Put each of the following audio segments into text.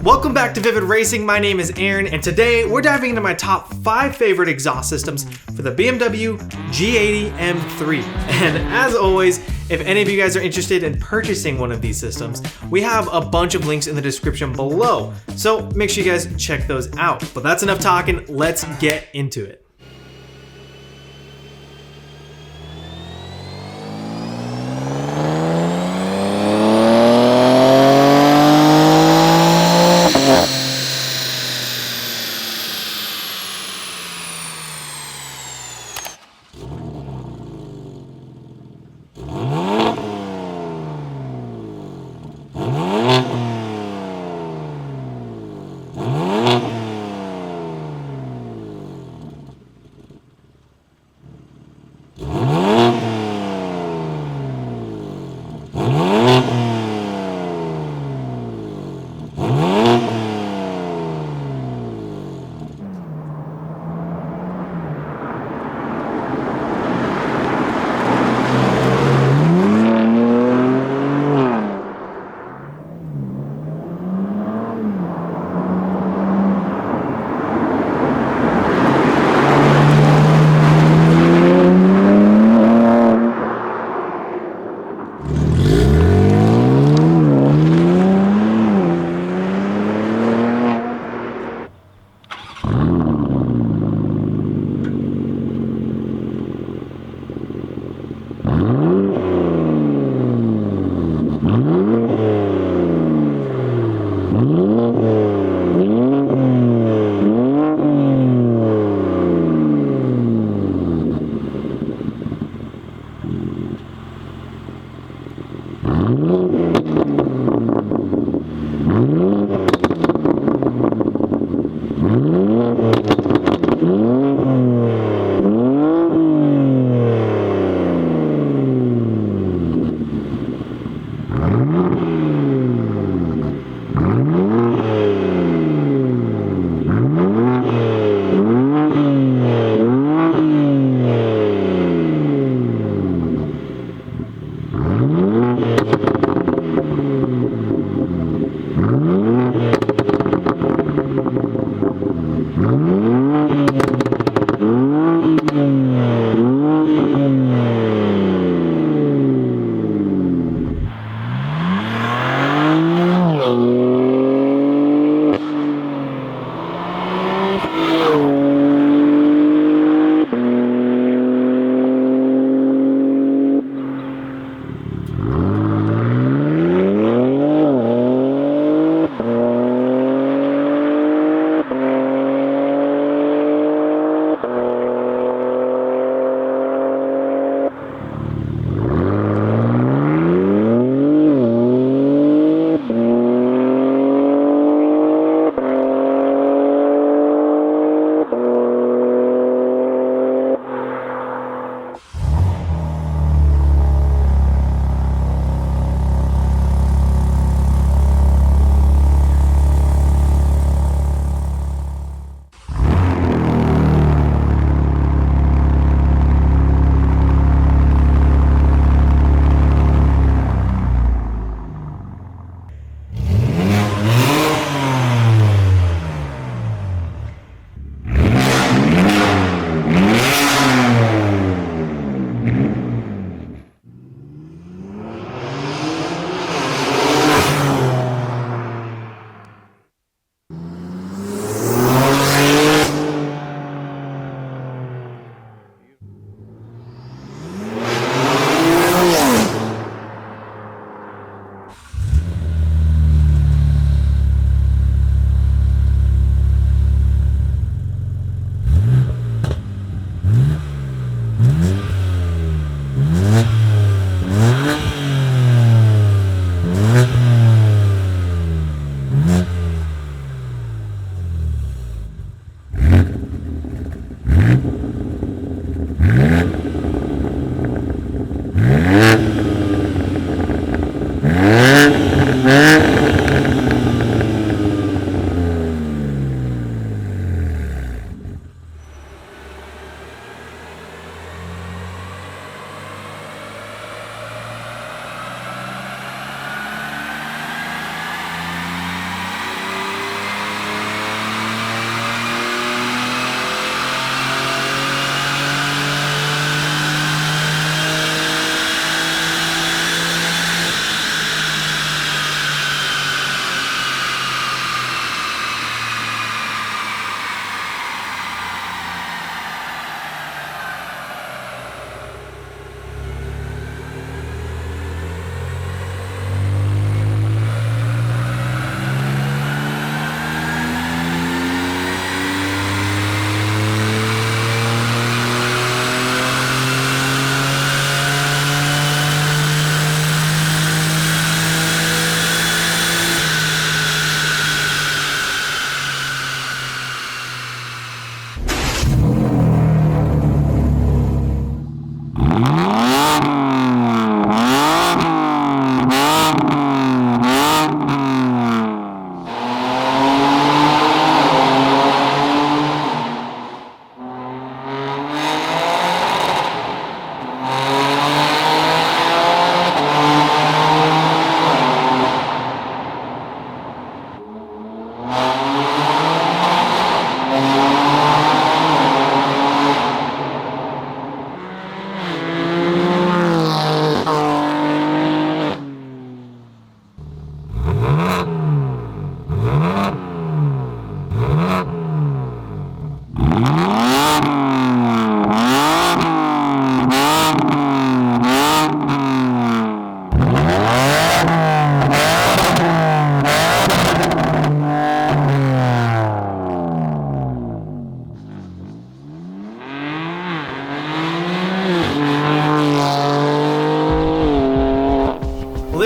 Welcome back to Vivid Racing. My name is Aaron, and today we're diving into my top 5 favorite exhaust systems for the BMW G80 M3. And as always, if any of you guys are interested in purchasing one of these systems, we have a bunch of links in the description below. So make sure you guys check those out. But that's enough talking, let's get into it.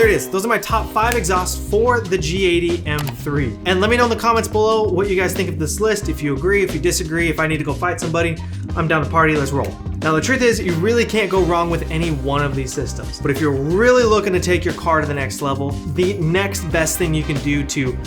There it is. Those are my top 5 exhausts for the G80 M3. And let me know in the comments below what you guys think of this list. If you agree, if you disagree, if I need to go fight somebody, I'm down to party, let's roll. Now the truth is, you really can't go wrong with any one of these systems. But if you're really looking to take your car to the next level, the next best thing you can do to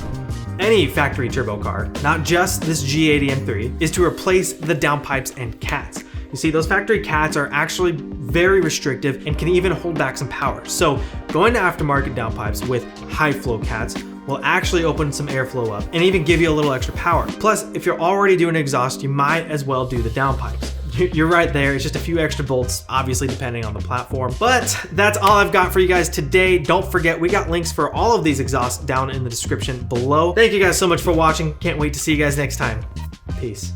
any factory turbo car, not just this G80 M3, is to replace the downpipes and cats. You see, those factory cats are actually very restrictive and can even hold back some power. So going to aftermarket downpipes with high flow cats will actually open some airflow up and even give you a little extra power. Plus, if you're already doing exhaust, you might as well do the downpipes. You're right there, it's just a few extra bolts, obviously depending on the platform. But that's all I've got for you guys today. Don't forget, we got links for all of these exhausts down in the description below. Thank you guys so much for watching. Can't wait to see you guys next time. Peace.